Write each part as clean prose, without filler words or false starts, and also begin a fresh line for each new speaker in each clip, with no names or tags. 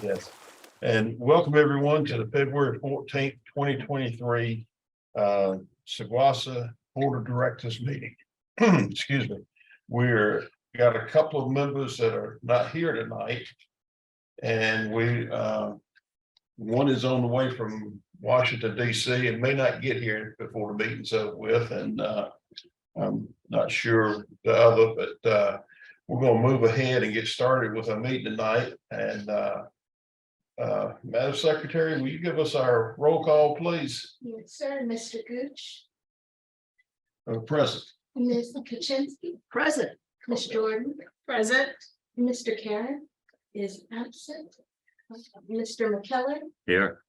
Yes. And welcome everyone to the February 14th, 2023 Saguasa Board of Directors meeting. Excuse me. We're got a couple of members that are not here tonight. And one is on the way from Washington, DC and may not get here before the meeting's over with. And I'm not sure the other, but we're going to move ahead and get started with our meeting tonight. And Madam Secretary, will you give us our roll call, please?
Yes, sir. Mr. Gooch,
Present.
Ms. Kaczynski,
Present.
Ms. Jordan,
Present.
Mr. Karen is absent. Mr. McKellar,
Here.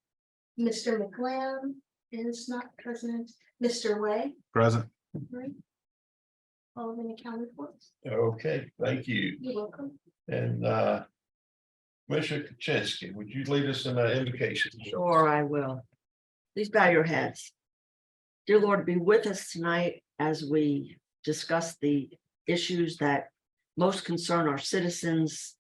Mr. McLeod is not present. Mr. Way,
Present.
right? All been accounted for.
Okay, thank you.
You're welcome.
And Commissioner Kaczynski, would you lead us in an invocation?
Sure, I will. Please bow your heads. Dear Lord, be with us tonight as we discuss the issues that most concern our citizens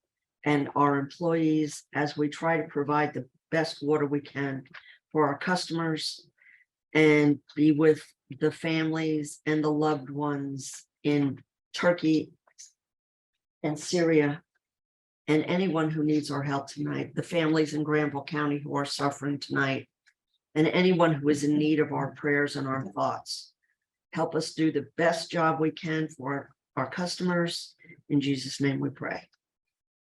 and our employees as we try to provide the best water we can for our customers and be with the families and the loved ones in Turkey and Syria and anyone who needs our help tonight, the families in Granville County who are suffering tonight, and anyone who is in need of our prayers and our thoughts. Help us do the best job we can for our customers. In Jesus' name we pray.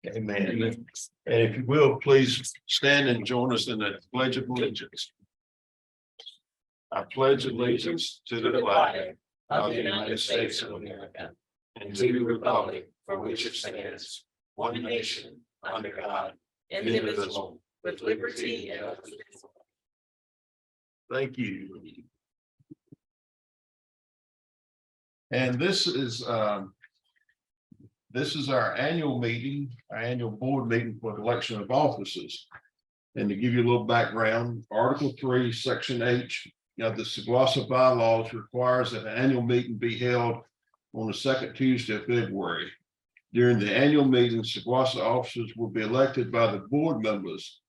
Amen. And if you will, please stand and join us in the Pledge of Allegiance. I pledge allegiance to the flag of the United States of America and to the republic for which it stands, one nation, under God, indivisible, with liberty and justice. Thank you. And this is our annual meeting, our annual board meeting for the election of officers. And to give you a little background, Article 3, Section H of the Saguasa bylaws requires that an annual meeting be held on the second Tuesday of February. During the annual meeting, Saguasa officers will be elected by the board members.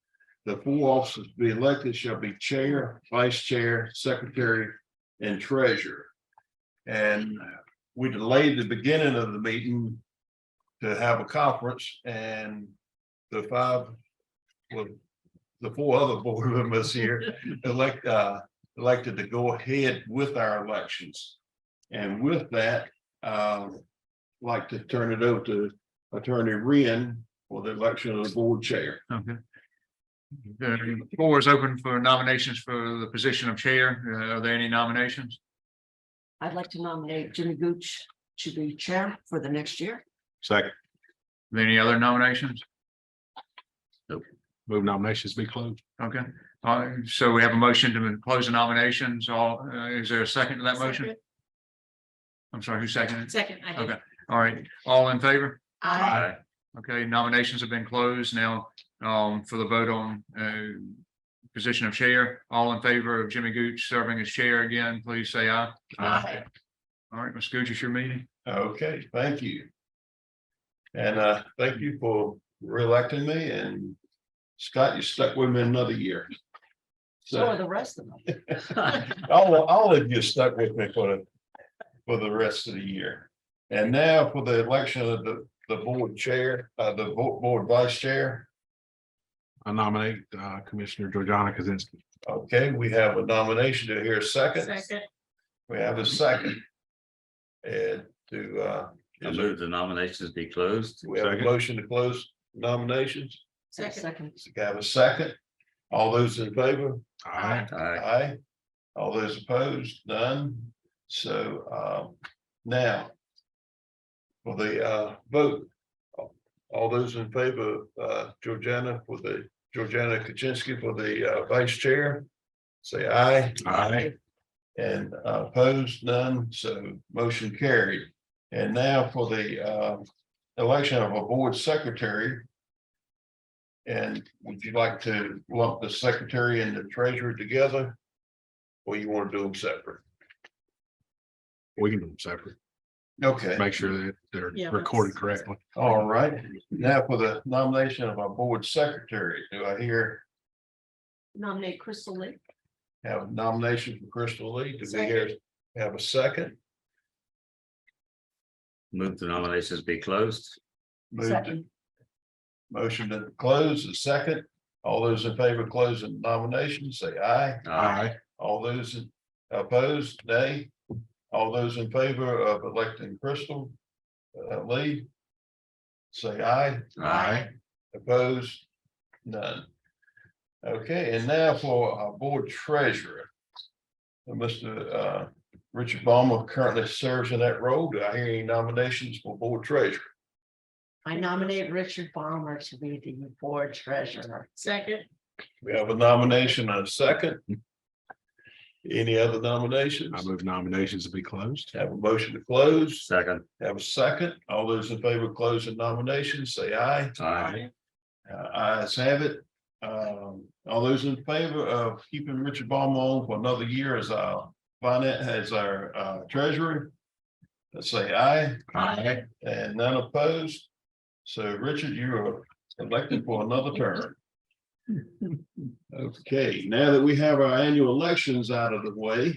The 4 officers to be elected shall be chair, vice chair, secretary, and treasurer. And we delayed the beginning of the meeting to have a conference, and the 4 other board members here elected to go ahead with our elections. And with that, I'd like to turn it over to Attorney Wren for the election of the board chair.
Okay. The floor is open for nominations for the position of chair. Are there any nominations?
I'd like to nominate Jimmy Gooch to be chair for the next year.
Second.
Are there any other nominations?
Nope. Move nominations be closed.
Okay, so we have a motion to close the nominations. Is there a second to that motion? I'm sorry, who seconded?
Second.
Okay, all right, all in favor?
Aye.
Okay, nominations have been closed now for the vote on position of chair. All in favor of Jimmy Gooch serving as chair again, please say aye.
Aye.
All right, Ms. Gooch, it's your meeting.
Okay, thank you. And thank you for reelecting me, and Scott, you stuck with me another year.
So are the rest of them.
all of you stuck with me for the rest of the year. And now for the election of the board chair, the board vice chair.
I nominate Commissioner Georgiana Kaczynski.
Okay, we have a nomination. Do I hear a second?
Second.
We have a second. And
I move the nominations be closed.
we have a
Second.
motion to close nominations.
Second.
So we have a second. All those in favor?
Aye.
Aye. All those opposed? None. So now for the vote, all those in favor of Georgiana Kaczynski for the vice chair, say aye.
Aye.
And opposed, none. So motion carried. And now for the election of a board secretary. And would you like to lump the secretary and the treasurer together? Or you want to do them separate?
We can do them separate.
Okay,
make sure that they're
Yeah,
recorded
that's-
correctly.
all right. Now for the nomination of our board secretary, do I hear
Nominate Crystal Lee.
have a nomination for Crystal Lee? Do we hear have a second?
Move the nominations be closed.
Moved.
Second.
Motion to close, a second. All those in favor of closing nominations, say aye.
Aye.
All those opposed, nay. All those in favor of electing Crystal Lee, say aye.
Aye.
Opposed, none. Okay, and now for our board treasurer. Mr. Richard Ballmer currently serves in that role. Do I hear any nominations for board treasurer?
I nominate Richard Balmer to be the board treasurer. Second.
We have a nomination and a second. Any other nominations?
I move nominations to be closed.
Have a motion to close,
Second.
have a second. All those in favor of closing nominations, say aye.
Aye.
Ayes have it. All those in favor of keeping Richard Ballmer on for another year as our finance, as our treasurer? Let's say aye,
Aye.
and none opposed. So Richard, you are elected for another term. Okay, now that we have our annual elections out of the way,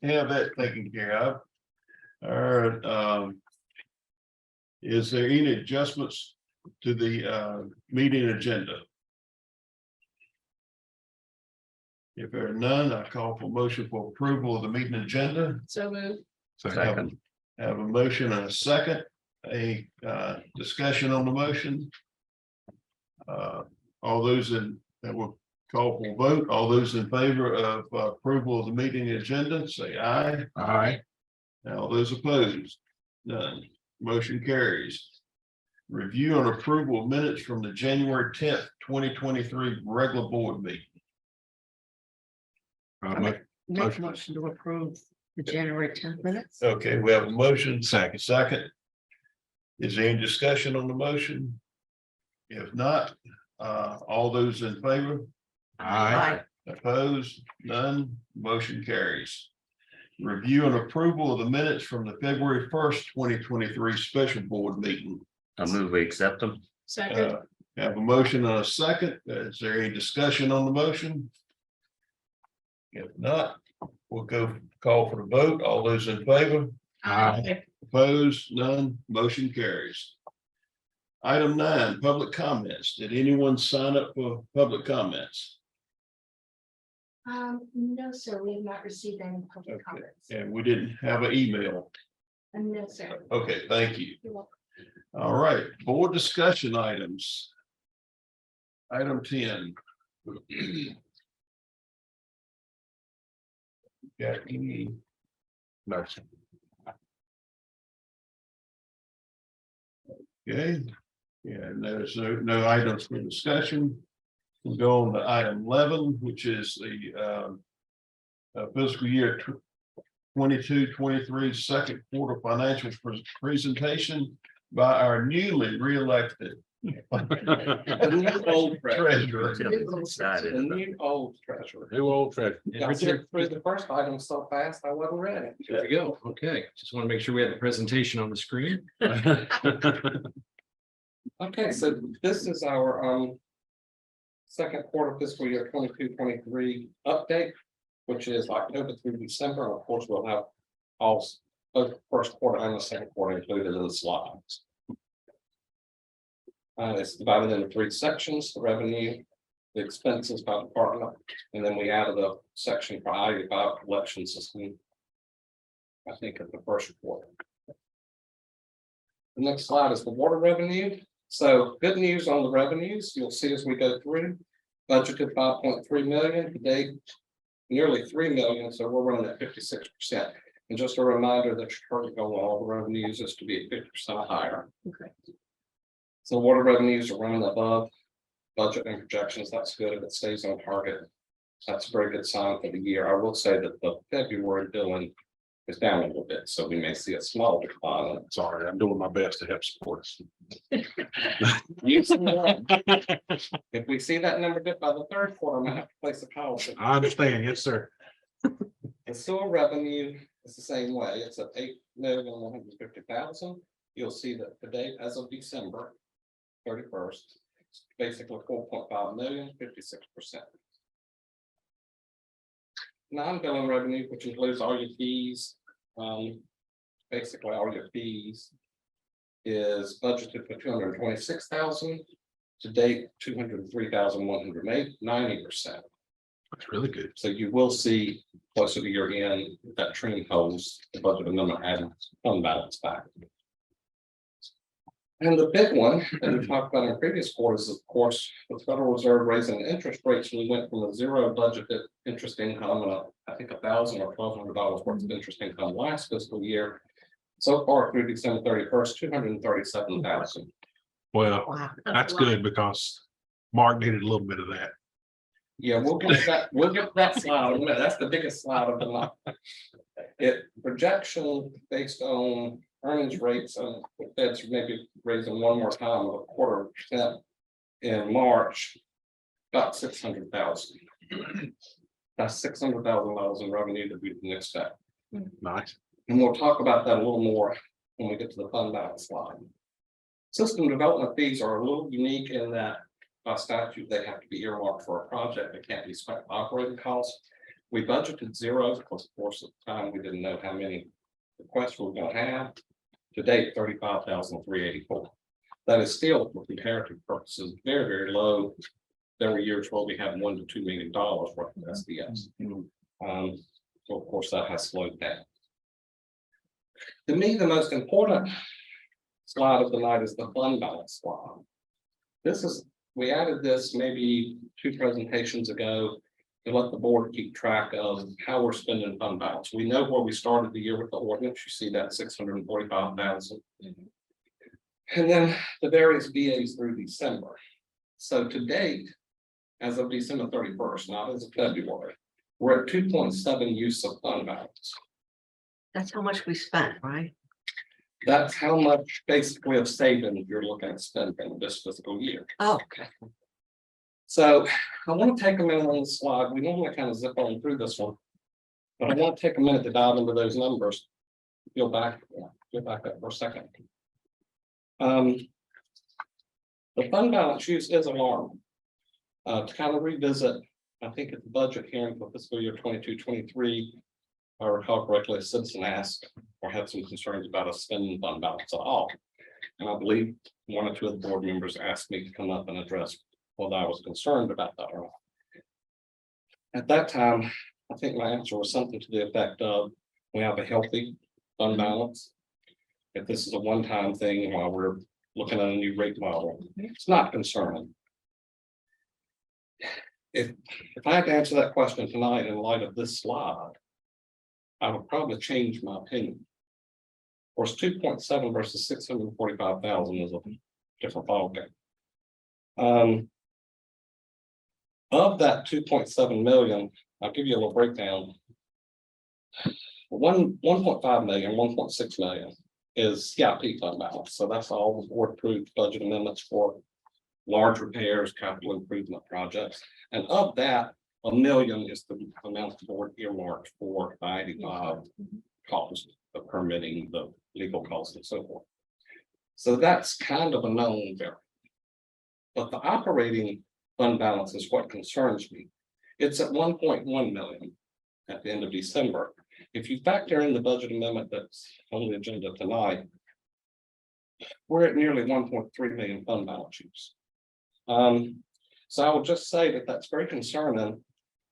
have that taken care of. All right, is there any adjustments to the meeting agenda? If there are none, I call for motion for approval of the meeting agenda.
So moved.
Second.
Have a motion and a second, a discussion on the motion. All those that will call for vote, all those in favor of approval of the meeting agenda, say aye.
Aye.
All those opposed, none. Motion carries. Review and approval of minutes from the January 10th, 2023 regular board meeting.
Make a motion to approve the January 10th minutes.
Okay, we have a motion.
Second.
Second. Is there any discussion on the motion? If not, all those in favor,
Aye.
opposed, none, motion carries. Review and approval of the minutes from the February 1st, 2023 special board meeting.
I move we accept them.
Have a motion and a second. Is there any discussion on the motion? If not, we'll go call for the vote. All those in favor?
Aye.
Opposed, none, motion carries. Item 9, public comments. Did anyone sign up for public comments?
No, sir, we have not received any public
Okay.
comments.
And we didn't have an email.
No, sir.
Okay, thank you.
You're welcome.
All right, board discussion items. Item 10. Got any?
Motion.
Okay, yeah, and there's no items for discussion. We'll go on to item 11, which is the fiscal year 22-23 second quarter financial presentation by our newly reelected
Old
treasurer.
Excited.
The new old treasurer.
New old treasure.
Got through the first item so fast, I wasn't ready.
There we go. Okay, just want to make sure we have the presentation on the screen.
Okay, so this is our second quarter fiscal year 22-23 update, which is October through December. And of course, we'll have all both first quarter and the second quarter included in the slides. It's divided into 3 sections: the revenue, the expenses by department, and then we added a section for I-85 collection system. I think at the first quarter. The next slide is the water revenue. So good news on the revenues. You'll see as we go through. Budgeted 5.3 million today, nearly 3 million. So we're running at 56%. And just a reminder that your target goal on all the revenues is to be at 50% higher.
Okay.
So water revenues are running above budget and projections. That's good. If it stays on target, that's a very good sign for the year. I will say that the February billing is down a little bit, so we may see a small decline.
Sorry, I'm doing my best to help support us.
If we see that number dip by the third quarter, I might have to place a policy.
I understand. Yes, sir.
The sewer revenue is the same way. It's at $4,150,000. You'll see that the date as of December 31st, basically 4.5 million, 56%. Non-billing revenue, which includes all your fees, basically all your fees, is budgeted for 226,000. To date, 203,108, 90%.
That's really good.
So you will see closer to your end, that trend holds the budget amendment adding fund balance back. And the big one that we talked about in previous quarters, of course, the Federal Reserve raising the interest rates. We went from a zero budgeted interest income and I think $1,000 or $1,200 worth of interest income last fiscal year. So far through December 31st, 237,000.
Well,
Wow.
that's good because Mark needed a little bit of that.
Yeah, we'll get that slide in a minute. That's the biggest slide of the night. It projection based on earnings rates and the Fed's maybe raising one more time of 0.25% in March, about 600,000. That's $600,000 in revenue that we didn't expect.
Nice.
And we'll talk about that a little more when we get to the fund balance slide. System development fees are a little unique in that by statute, they have to be earmarked for a project. They can't be spent operating costs. We budgeted zero because of course at the time we didn't know how many requests we were going to have. To date, 35,384. That is still for comparative purposes, very, very low. There were years where we had $1 to $2 million worth of SDS. So of course that has slowed down. To me, the most important slide of the night is the fund balance slide. We added this maybe 2 presentations ago to let the board keep track of how we're spending fund balance. We know where we started the year with the ordinance. You see that 645,000. And then the various VAs through December. So to date, as of December 31st, not as of February, we're at 2.7 use of fund balance.
That's how much we spent, right?
That's how much basically of savings you're looking at spending this fiscal year.
Oh, okay.
So I want to take a minute on the slide. We normally kind of zip on through this one. But I want to take a minute to dive into those numbers. Go back up for a second. The fund balance use is alarming. To kind of revisit, I think at the budget hearing for fiscal year 22-23, if I recall correctly, a citizen asked or had some concerns about us spending fund balance at all. And I believe 1 or 2 of the board members asked me to come up and address whether I was concerned about that or not. At that time, I think my answer was something to the effect of, we have a healthy fund balance. If this is a one-time thing while we're looking at a new rate model, it's not concerning. If I had to answer that question tonight in light of this slide, I would probably change my opinion. Of course, 2.7 versus 645,000 is a different ballgame. Of that 2.7 million, I'll give you a little breakdown. 1.5 million, 1.6 million is CIP fund balance. So that's all the board approved budget amendments for large repairs, capital improvement projects. And of that, $1 million is the amount the board earmarked for 95 costs of permitting, the legal costs and so forth. So that's kind of a known variable. But the operating fund balance is what concerns me. It's at 1.1 million at the end of December. If you factor in the budget amendment that's on the agenda tonight, we're at nearly 1.3 million fund balance use. So I will just say that that's very concerning,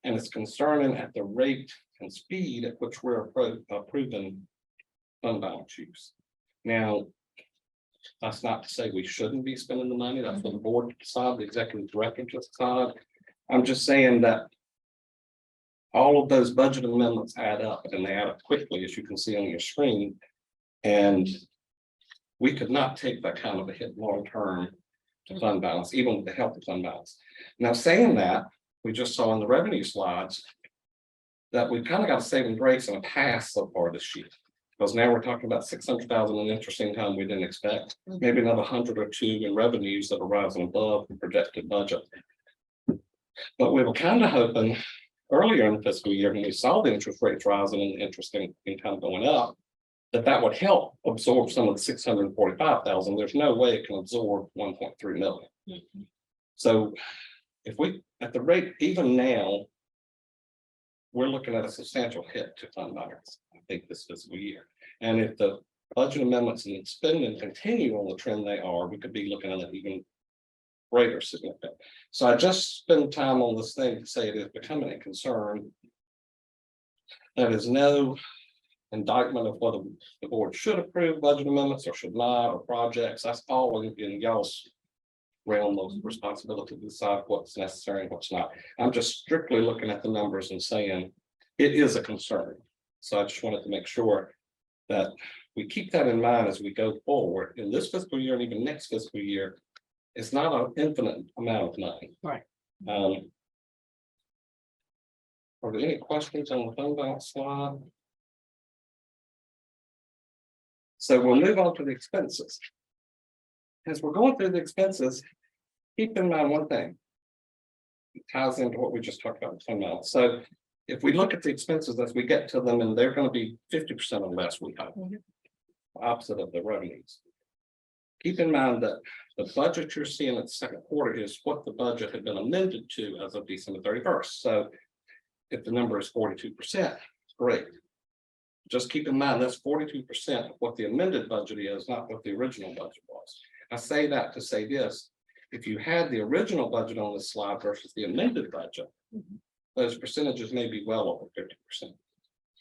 and it's concerning at the rate and speed at which we're approving fund balance use. Now, that's not to say we shouldn't be spending the money. That's for the board to decide, the executive director to decide. I'm just saying that all of those budget amendments add up, and they add up quickly, as you can see on your screen. And we could not take that kind of a hit long term to fund balance, even with the healthy fund balance. Now, saying that, we just saw in the revenue slides that we've kind of got a saving grace and a pass so far this year. Because now we're talking about 600,000 in interest income we didn't expect, maybe another 100 or 2 in revenues that are rising above the projected budget. But we were kind of hoping earlier in the fiscal year when we saw the interest rates rising and the interest income going up, that would help absorb some of the 645,000. There's no way it can absorb 1.3 million. So if we, at the rate, even now, we're looking at a substantial hit to fund balance, I think, this fiscal year. And if the budget amendments and spending continue on the trend they are, we could be looking at an even greater significant. So I just spent time on this thing to say it is becoming a concern. There is no indictment of whether the board should approve budget amendments or should not, or projects. That's all in y'all's realm of responsibility to decide what's necessary and what's not. I'm just strictly looking at the numbers and saying it is a concern. So I just wanted to make sure that we keep that in mind as we go forward in this fiscal year and even next fiscal year. It's not an infinite amount of money.
Right.
Are there any questions on the fund balance slide? So we'll move on to the expenses. As we're going through the expenses, keep in mind one thing. It ties into what we just talked about with fund balance. So if we look at the expenses as we get to them, and they're going to be 50% or less, we hope. Opposite of the revenues. Keep in mind that the budget you're seeing in the second quarter is what the budget had been amended to as of December 31st. So if the number is 42%, great. Just keep in mind that's 42% of what the amended budget is, not what the original budget was. I say that to say this, if you had the original budget on this slide versus the amended budget, those percentages may be well over 50%.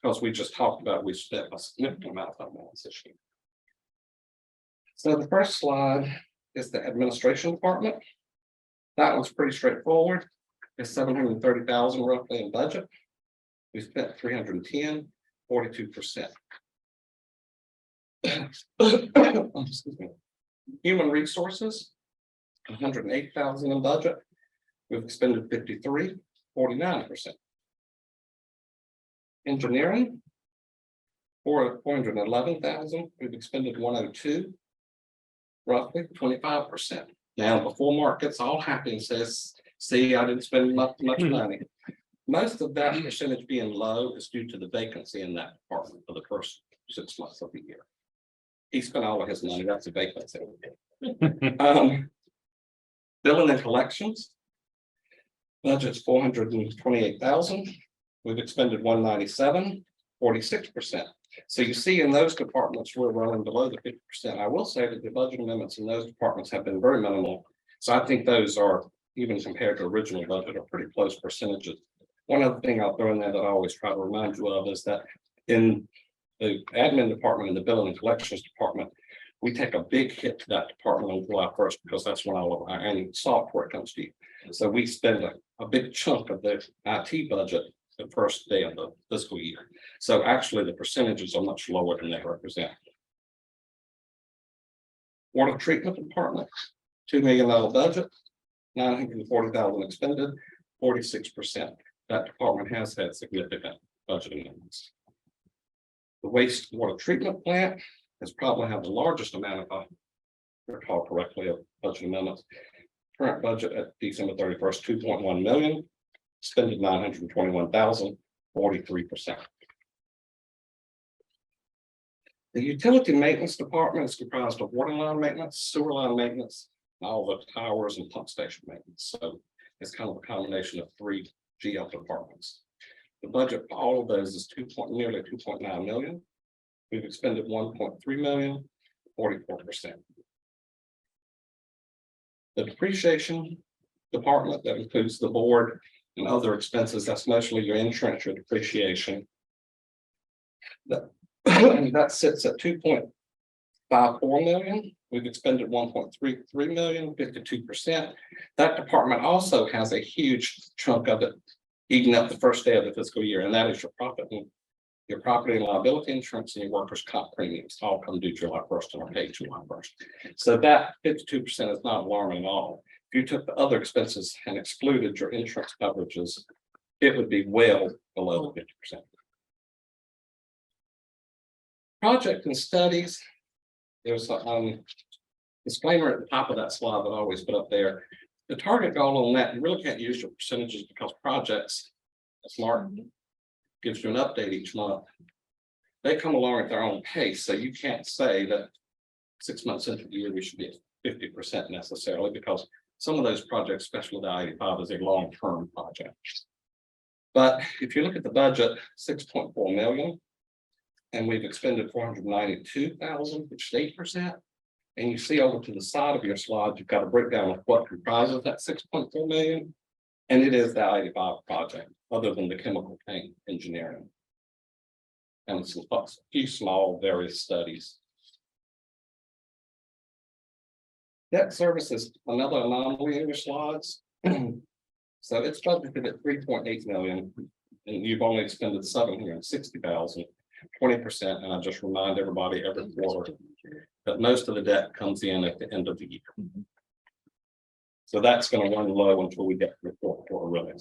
Because we just talked about, we spent a significant amount of fund balance this year. So the first slide is the administration department. That one's pretty straightforward. It's 730,000 roughly in budget. We spent 310, 42%. Excuse me. Human resources, 108,000 in budget. We've expended 53, 49%. Engineering, 411,000. We've expended 102, roughly 25%. Now, before Mark gets all happy and says, see, I didn't spend much money. Most of that percentage being low is due to the vacancy in that department for the first 6 months of the year. He spent all of his money, that's a vacancy. Billing and collections. Budget's 428,000. We've expended 197, 46%. So you see in those departments, we're running below the 50%. I will say that the budget amendments in those departments have been very minimal. So I think those are, even compared to original budget, are pretty close percentages. One other thing I'll throw in there that I always try to remind you of is that in the admin department and the billing and collections department, we take a big hit to that department on July 1st because that's when all of our annual software comes to you. So we spend a big chunk of the IT budget the first day of the fiscal year. So actually the percentages are much lower than they represent. Water treatment department, $2 million budget, 940,000 expended, 46%. That department has had significant budget amendments. The wastewater treatment plant has probably had the largest amount of, if I recall correctly, of budget amendments. Current budget at December 31st, 2.1 million, spending 921,000, 43%. The utility maintenance department is comprised of water line maintenance, sewer line maintenance, and all the towers and pump station maintenance. So it's kind of a combination of 3 GL departments. The budget for all of those is nearly 2.9 million. We've expended 1.3 million, 44%. The depreciation department that includes the board and other expenses, that's mostly your insurance, your depreciation. That sits at 2.54 million. We've expended 1.33 million, 52%. That department also has a huge chunk of it eating up the first day of the fiscal year, and that is your property and liability insurance and your workers' comp premiums all come due July 1st and are paid July 1st. So that 52% is not alarming at all. If you took the other expenses and excluded your insurance coverages, it would be well below the 50%. Project and studies. There's a disclaimer at the top of that slide that I always put up there. The target goal on that, you really can't use your percentages because projects, as Mark gives you an update each month. they come along at their own pace, so you can't say that 6 months into the year, we should be at 50% necessarily, because some of those projects, especially the I-85, is a long-term project. But if you look at the budget, 6.4 million, and we've expended 492,000, which is 8%. And you see over to the side of your slide, you've got a breakdown of what comprises that 6.4 million. And it is the I-85 project, other than the chemical tank engineering. And some a few small various studies. Debt service is another anomaly in your slides. So it's budgeted at 3.8 million, and you've only expended 760,000, 20%. And I just remind everybody every quarter that most of the debt comes in at the end of the year. So that's going to run low until we get to the fourth quarter, really.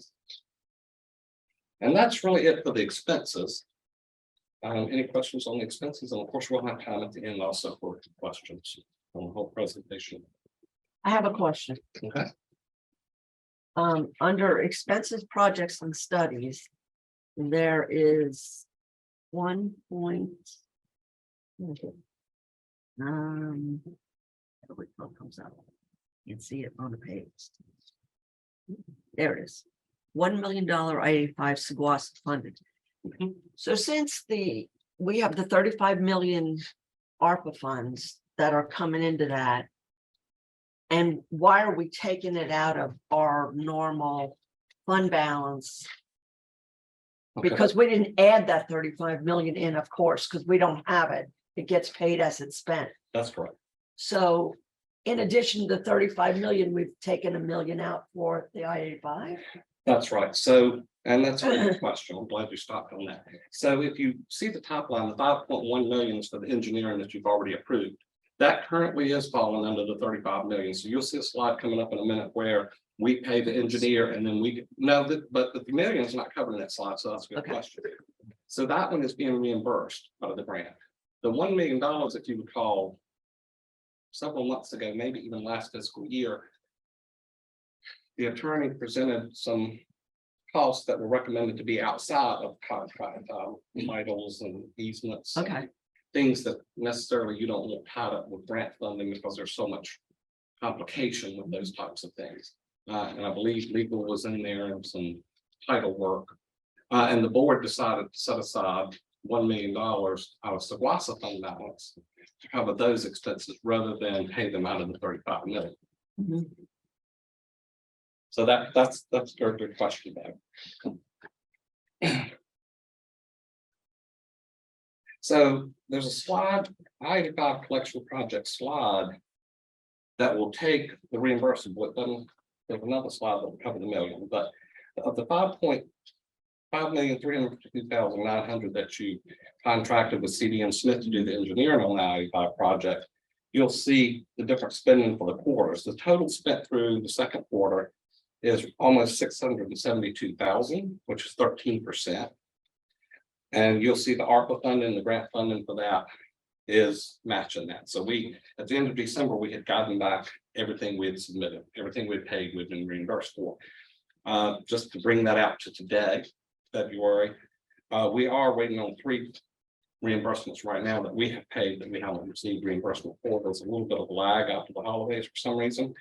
And that's really it for the expenses. Any questions on the expenses? And of course, we'll have time at the end also for questions on the whole presentation.
I have a question.
Okay.
Under expenses, projects and studies, there is 1 point. Which one comes up? You can see it on the page. There it is. $1 million I-85 Saguasa funded. So since we have the 35 million ARPA funds that are coming into that. And why are we taking it out of our normal fund balance?
Okay.
Because we didn't add that 35 million in, of course, because we don't have it. It gets paid as it's spent.
That's correct.
So in addition to the 35 million, we've taken $1 million out for the I-85.
That's right. So, and that's a good question. I'm glad you stopped on that. So if you see the top line, the 5.1 million is for the engineering that you've already approved. That currently is falling under the 35 million. So you'll see a slide coming up in a minute where we pay the engineer and then we but the million is not covered in that slide. So that's a good
Okay.
question. So that one is being reimbursed out of the grant. The $1 million, if you recall, several months ago, maybe even last fiscal year, the attorney presented some costs that were recommended to be outside of contract, titles and easements.
Okay.
Things that necessarily you don't want tied up with grant funding because there's so much complication with those types of things. And I believe legal was in there and some title work. And the board decided to set aside $1 million out of Saguasa fund balance to cover those expenses rather than pay them out of the 35 million.
Mhm.
So that's a very good question there. So there's a slide, I-85 collection project slide that will take the reimbursable. It doesn't, there's another slide that will cover the million, but of the 5,352,900 that you contracted with CDM Smith to do the engineering on the I-85 project, you'll see the different spending for the quarters. The total spent through the second quarter is almost 672,000, which is 13%. And you'll see the ARPA funding, the grant funding for that is matching that. So we, at the end of December, we had gotten back everything we had submitted, everything we paid, we've been reimbursed for. Just to bring that out to today, February, we are waiting on 3 reimbursements right now that we have paid that we haven't received reimbursement for. There's a little bit of lag after the holidays for some reason,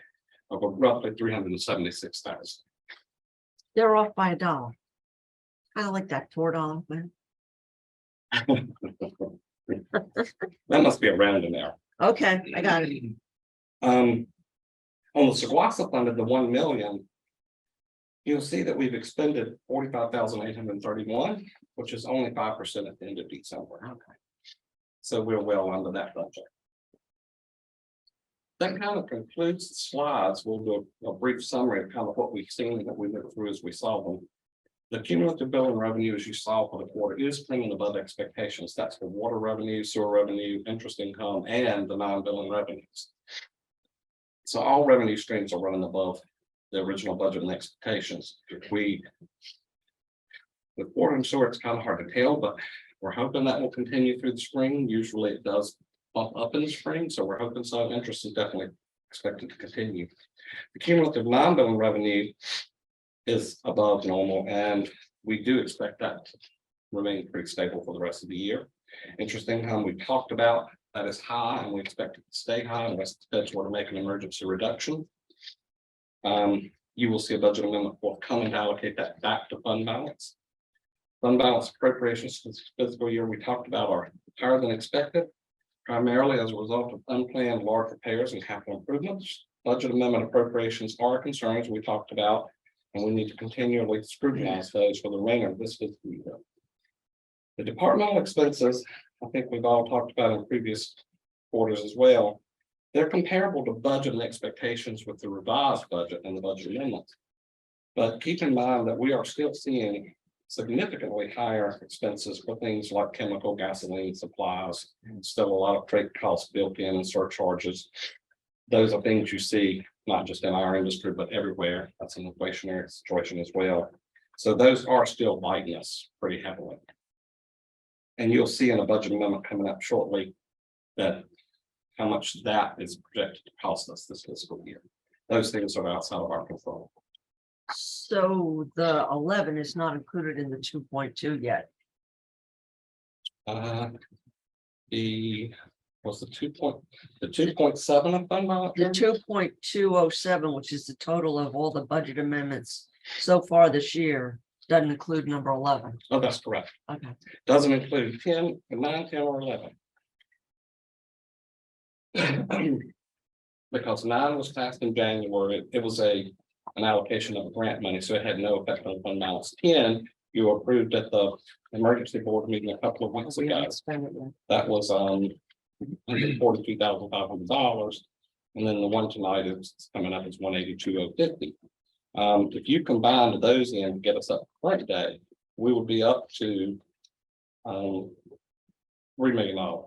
of roughly 376,000.
They're off by $1. I like that $4 thing.
That must be a rounding error.
Okay, I got it.
On the Saguasa funded, the 1 million, you'll see that we've expended 45,831, which is only 5% at the end of December.
Okay.
So we're well under that budget. That kind of concludes the slides. We'll do a brief summary of kind of what we've seen and what we went through as we saw them. The cumulative billing revenue, as you saw for the quarter, is coming above expectations. That's for water revenue, sewer revenue, interest income, and the non-billing revenues. So all revenue streams are running above the original budget and expectations. With water and sewer, it's kind of hard to tell, but we're hoping that will continue through the spring. Usually it does bump up in the spring, so we're hoping so. Interest is definitely expected to continue. The cumulative non-billing revenue is above normal, and we do expect that to remain pretty stable for the rest of the year. Interest income we talked about, that is high and we expect it to stay high unless the Feds were to make an emergency reduction. You will see a budget amendment forthcoming to allocate that back to fund balance. Fund balance appropriations for this fiscal year we talked about are higher than expected, primarily as a result of unplanned large repairs and capital improvements. Budget amendment appropriations are concerns we talked about, and we need to continually scrutinize those for the remainder of this fiscal year. The departmental expenses, I think we've all talked about in previous quarters as well. They're comparable to budget and expectations with the revised budget and the budget amendment. But keep in mind that we are still seeing significantly higher expenses for things like chemical, gasoline, supplies, and still a lot of freight costs built in and surcharges. Those are things you see, not just in our industry, but everywhere. That's an inflationary situation as well. So those are still biting us pretty heavily. And you'll see in a budget amendment coming up shortly that how much that is projected to cost us this fiscal year. Those things are outside of our control.
So the 11 is not included in the 2.2 yet.
Was the 2.7 of fund balance?
The 2.207, which is the total of all the budget amendments so far this year, doesn't include number 11.
Oh, that's correct.
Okay.
Doesn't include 10, 9, 10, or 11. Because 9 was passed in January, it was an allocation of grant money, so it had no effect on fund balance. 10, you approved at the emergency board meeting a couple of weeks
We
ago.
haven't spent it yet.
That was $42,500. And then the one tonight is coming up is $182,050. If you combine those in to get us up to current day, we would be up to $3 million.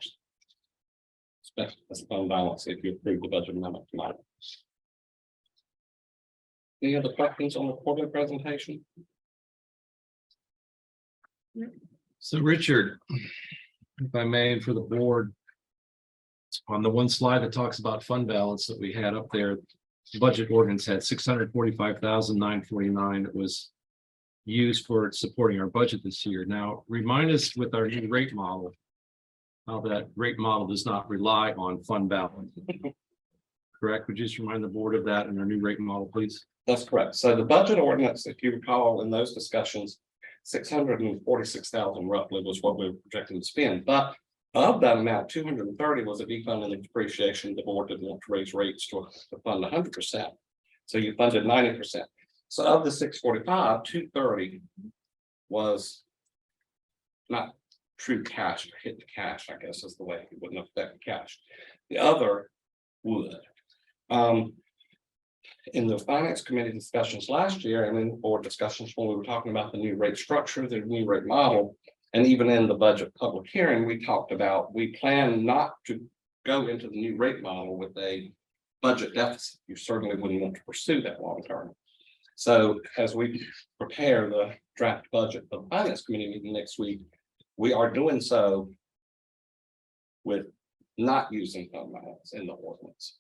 Spent as fund balance if you approve the budget amendment tonight. Any other questions on the quarterly presentation?
So Richard, if I may, for the board. On the one slide that talks about fund balance that we had up there, the budget ordinance had 645,949 that was used for supporting our budget this year. Now, remind us with our new rate model, how that rate model does not rely on fund balance. Correct? Would you just remind the board of that in our new rate model, please?
That's correct. So the budget ordinance, if you recall in those discussions, 646,000 roughly was what we were projecting to spend, but of that amount, 230 was a defunding and depreciation. The board didn't want to raise rates to fund 100%. So you funded 90%. So of the 645, 230 was not true cash, or hit the cash, I guess is the way it wouldn't affect the cash. The other would. In the finance committee discussions last year and in board discussions when we were talking about the new rate structure, the new rate model, and even in the budget public hearing, we talked about, we plan not to go into the new rate model with a budget deficit. You certainly wouldn't want to pursue that long term. So as we prepare the draft budget for the finance committee meeting next week, we are doing so with not using fund balance in the ordinance.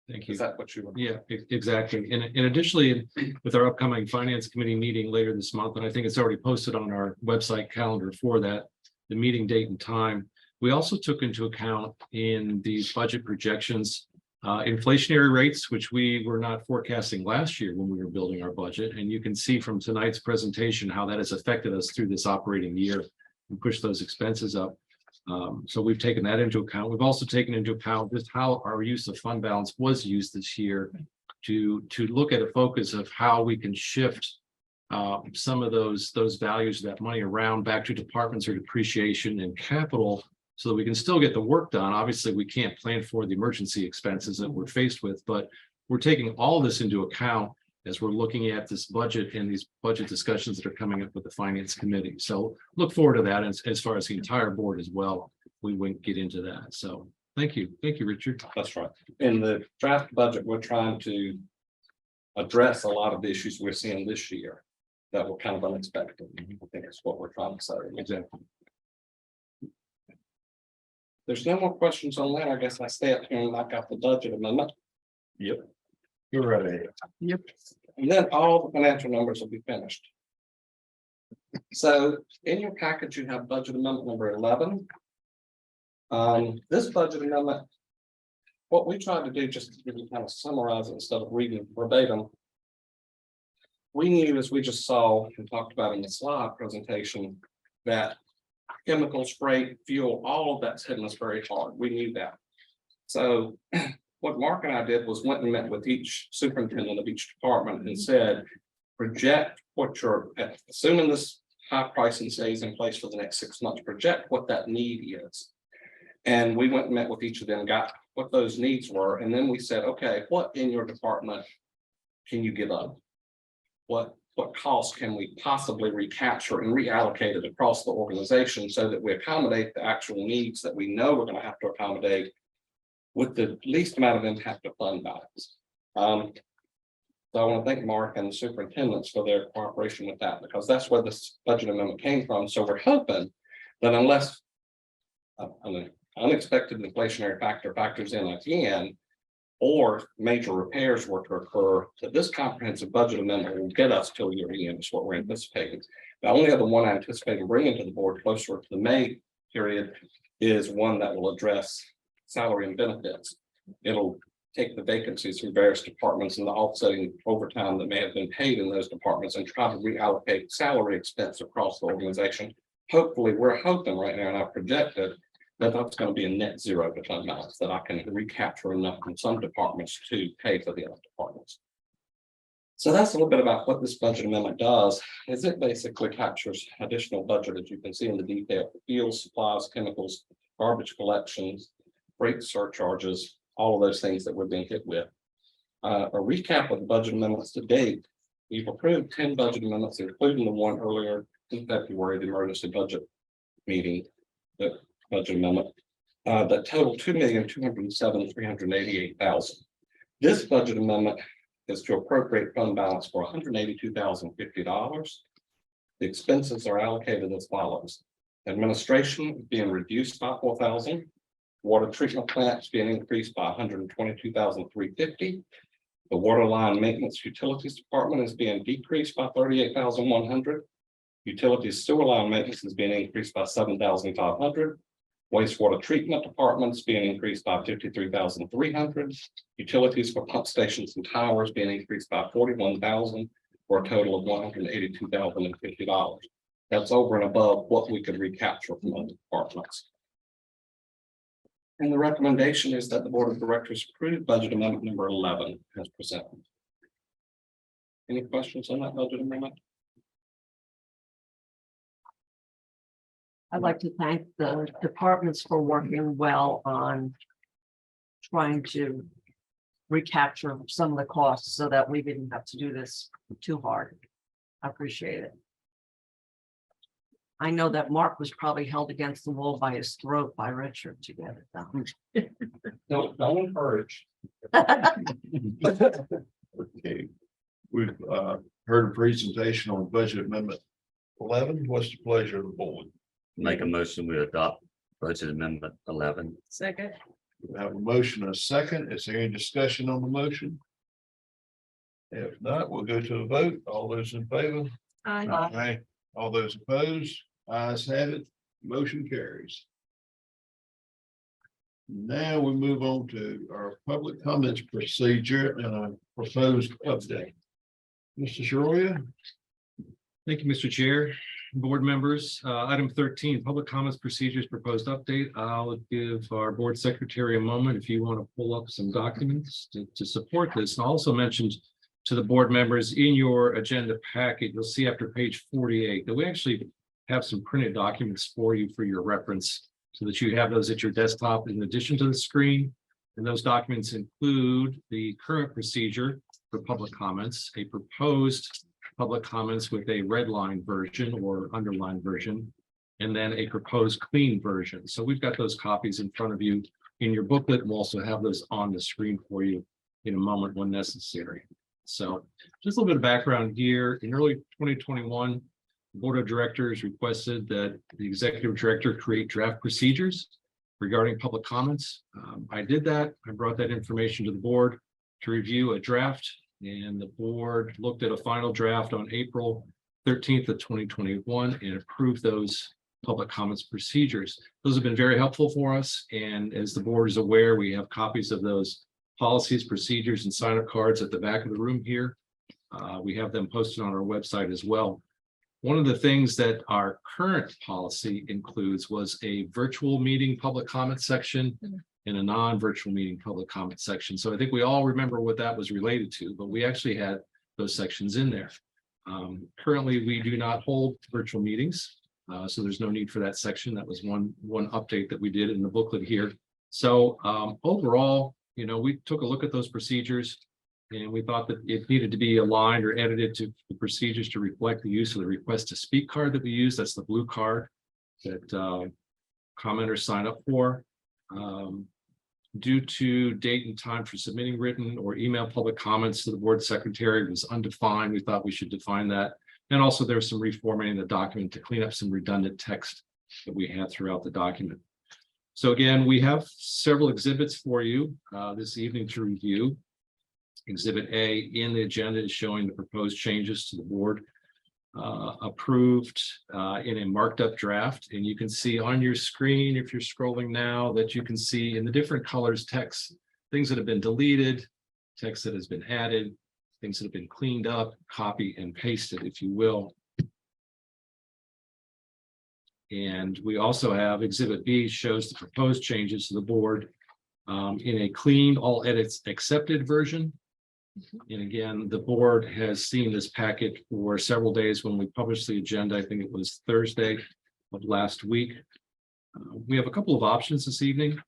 Thank you.
Is that what you were?
Yeah, exactly. And additionally, with our upcoming finance committee meeting later this month, and I think it's already posted on our website calendar for that, the meeting date and time, we also took into account in these budget projections, inflationary rates, which we were not forecasting last year when we were building our budget. And you can see from tonight's presentation how that has affected us through this operating year and pushed those expenses up. So we've taken that into account. We've also taken into account just how our use of fund balance was used this year to look at a focus of how we can shift some of those values, that money around back to departments or depreciation and capital so that we can still get the work done. Obviously, we can't plan for the emergency expenses that we're faced with, but we're taking all this into account as we're looking at this budget and these budget discussions that are coming up with the finance committee. So look forward to that as far as the entire board as well. We won't get into that. So thank you. Thank you, Richard.
That's right. In the draft budget, we're trying to address a lot of the issues we're seeing this year that were kind of unexpected. I think that's what we're trying to say.
Exactly.
There's no more questions on that. I guess I stay up here and knock out the budget amendment.
You're ready.
Yep.
And then all the financial numbers will be finished. So in your package, you have budget amendment number 11. This budget amendment, what we tried to do, just to really kind of summarize it instead of reading verbatim. We knew, as we just saw and talked about in the slide presentation, that chemicals, freight, fuel, all of that's hitting us very hard. We knew that. So what Mark and I did was went and met with each superintendent of each department and said, project what you're, assuming this high pricing stays in place for the next 6 months, project what that need is. And we went and met with each of them, got what those needs were, and then we said, okay, what in your department can you give up? What cost can we possibly recapture and reallocate it across the organization so that we accommodate the actual needs that we know we're going to have to accommodate with the least amount of impact of fund balance. So I want to thank Mark and the superintendents for their cooperation with that, because that's where this budget amendment came from. So we're hoping that unless an unexpected inflationary factor factors in again, or major repairs were to occur, that this comprehensive budget amendment will get us till year end is what we're anticipating. The only other one I anticipate bringing to the board closer to the May period is one that will address salary and benefits. It'll take the vacancies from various departments and the offsetting overtime that may have been paid in those departments and try to reallocate salary expense across the organization. Hopefully, we're hoping right now, and I've projected that that's going to be a net zero to fund balance, that I can recapture enough from some departments to pay for the other departments. So that's a little bit about what this budget amendment does, is it basically captures additional budget, as you can see in the detail, fuels, supplies, chemicals, garbage collections, freight surcharges, all of those things that we're being hit with. A recap of the budget amendments to date, we've approved 10 budget amendments, including the one earlier in February, the emergency budget meeting, the budget amendment, that total $2,207,388,000. This budget amendment is to appropriate fund balance for $182,050. The expenses are allocated as follows: administration being reduced by $4,000. Water treatment plants being increased by $122,350. The water line maintenance utilities department is being decreased by $38,100. Utilities sewer line maintenance is being increased by $7,500. Wastewater treatment departments being increased by $53,300. Utilities for pump stations and towers being increased by $41,000 for a total of $182,050. That's over and above what we could recapture from other departments. And the recommendation is that the Board of Directors approve budget amendment number 11 as presented. Any questions on that budget amendment?
I'd like to thank the departments for working well on trying to recapture some of the costs so that we didn't have to do this too hard. I appreciate it. I know that Mark was probably held against the wall by his throat by Richard to get it done.
Don't encourage.
Okay, we've heard a presentation on budget amendment 11. What's the pleasure of the board?
Make a motion, we adopt budget amendment 11.
Second.
We have a motion and a second. Is there any discussion on the motion? If not, we'll go to a vote. All those in favor? Aye. All those opposed? Ayes have it. Motion carries. Now we move on to our public comments procedure and a proposed update. Mr. Sharoya?
Thank you, Mr. Chair, board members. Item 13, public comments procedures proposed update. I'll give our board secretary a moment if you want to pull up some documents to support this. And I also mentioned to the board members in your agenda packet, you'll see after page 48 that we actually have some printed documents for you for your reference so that you have those at your desktop in addition to the screen. And those documents include the current procedure for public comments, a proposed public comments with a red line version or underlined version, and then a proposed clean version. So we've got those copies in front of you in your booklet. We'll also have those on the screen for you in a moment when necessary. So just a little bit of background here. In early 2021, the Board of Directors requested that the Executive Director create draft procedures regarding public comments. I did that. I brought that information to the board to review a draft, and the board looked at a final draft on April 13th of 2021 and approve those public comments procedures. Those have been very helpful for us. And as the board is aware, we have copies of those policies, procedures, and sign-up cards at the back of the room here. We have them posted on our website as well. One of the things that our current policy includes was a virtual meeting public comment section and a non-virtual meeting public comment section. So I think we all remember what that was related to, but we actually had those sections in there. Currently, we do not hold virtual meetings, so there's no need for that section. That was one update that we did in the booklet here. So overall, we took a look at those procedures and we thought that it needed to be aligned or edited to the procedures to reflect the use of the request to speak card that we use. That's the blue card that commenters sign up for. Due to date and time for submitting written or email public comments to the board secretary was undefined. We thought we should define that. And also there's some reformatting the document to clean up some redundant text that we had throughout the document. So again, we have several exhibits for you this evening to review. Exhibit A in the agenda is showing the proposed changes to the board approved in a marked up draft. And you can see on your screen, if you're scrolling now, that you can see in the different colors text, things that have been deleted, text that has been added, things that have been cleaned up, copy and pasted, if you will. And we also have Exhibit B shows the proposed changes to the board in a clean, all edits accepted version. And again, the board has seen this packet for several days when we published the agenda. I think it was Thursday of last week. We have a couple of options this evening.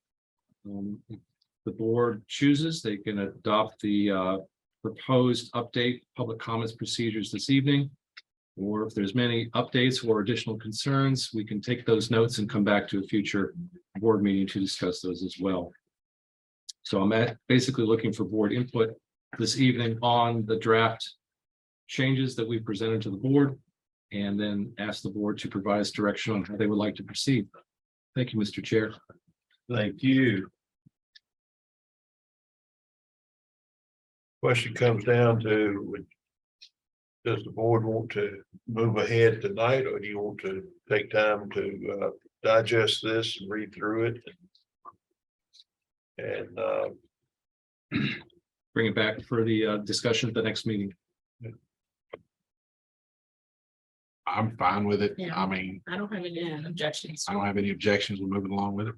If the board chooses, they can adopt the proposed update public comments procedures this evening. Or if there's many updates or additional concerns, we can take those notes and come back to a future board meeting to discuss those as well. So I'm basically looking for board input this evening on the draft changes that we presented to the board, and then ask the board to provide us direction on how they would like to proceed. Thank you, Mr. Chair.
Thank you. Question comes down to, does the board want to move ahead tonight, or do you want to take time to digest this and read through it? And
Bring it back for the discussion at the next meeting.
I'm fine with it.
Yeah.
I mean,
I don't have any objections.
I don't have any objections. We're moving along with it.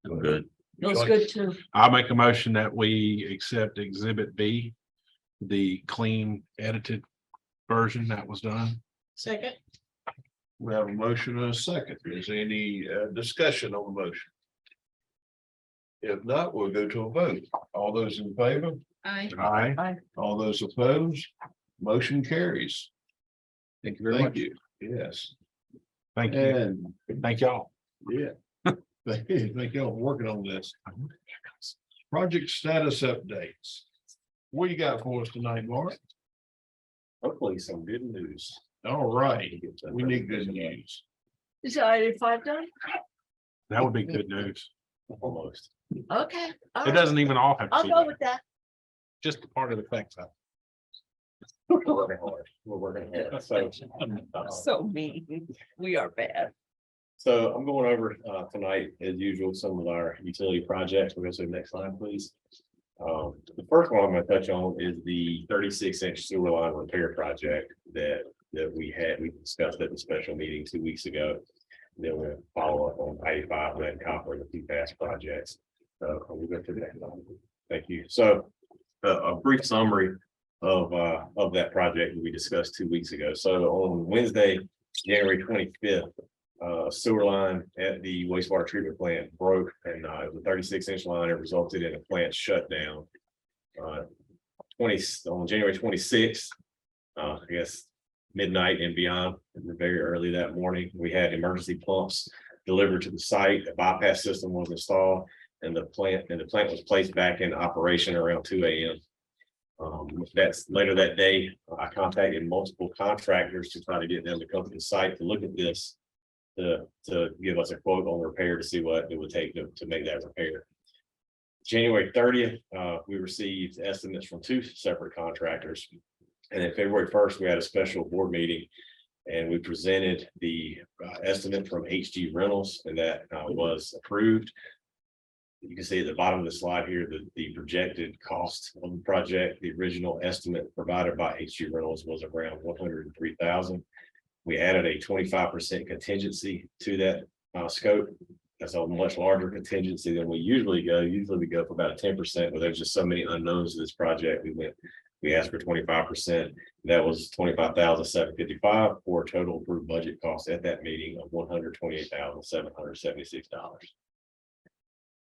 I'm good.
Feels good too.
I'll make a motion that we accept Exhibit B, the clean edited version that was done.
Second,
we have a motion and a second. Is there any discussion on the motion? If not, we'll go to a vote. All those in favor?
I,
Aye.
All those opposed? Motion carries.
Thank you very
Thank
much.
you. Yes.
Thank you.
And
Thank y'all.
yeah. Thank you all for working on this. Project status updates. What you got for us tonight, Mark?
Hopefully some good news.
All right, we need good news.
Is I-85 done?
That would be good news.
Almost.
Okay. all
It
right.
doesn't even all have to
I'll
be
go
done.
with that.
Just the part of the facts.
We're working hard. We're working hard. So,
So mean. We are bad.
so I'm going over tonight, as usual, some of our utility projects. We'll go to the next slide, please. The first one I'm going to touch on is the 36-inch sewer line repair project that we discussed at the special meeting 2 weeks ago. Then we'll follow up on 85 and copper, the PFAS projects. So we'll go through that. Thank you. So a brief summary of that project we discussed 2 weeks ago. So on Wednesday, January 25th, sewer line at the wastewater treatment plant broke, and it was a 36-inch line. It resulted in a plant shutdown. On January 26th, I guess midnight and beyond, very early that morning, we had emergency pumps delivered to the site. A bypass system was installed, and the plant was placed back in operation around 2 a.m. That's later that day. I contacted multiple contractors to try to get them to come to the site to look at this, to give us a quote on repair to see what it would take to make that repair. January 30th, we received estimates from two separate contractors, And then February 1st, we had a special board meeting. And we presented the estimate from HG Rentals, and that was approved. You can see at the bottom of the slide here, the projected cost of the project, the original estimate provided by HG Rentals was around $103,000. We added a 25% contingency to that scope. That's a much larger contingency than we usually go. Usually we go for about a 10%, but there's just so many unknowns to this project. We asked for 25%. That was $25,755 for a total approved budget cost at that meeting of $128,776.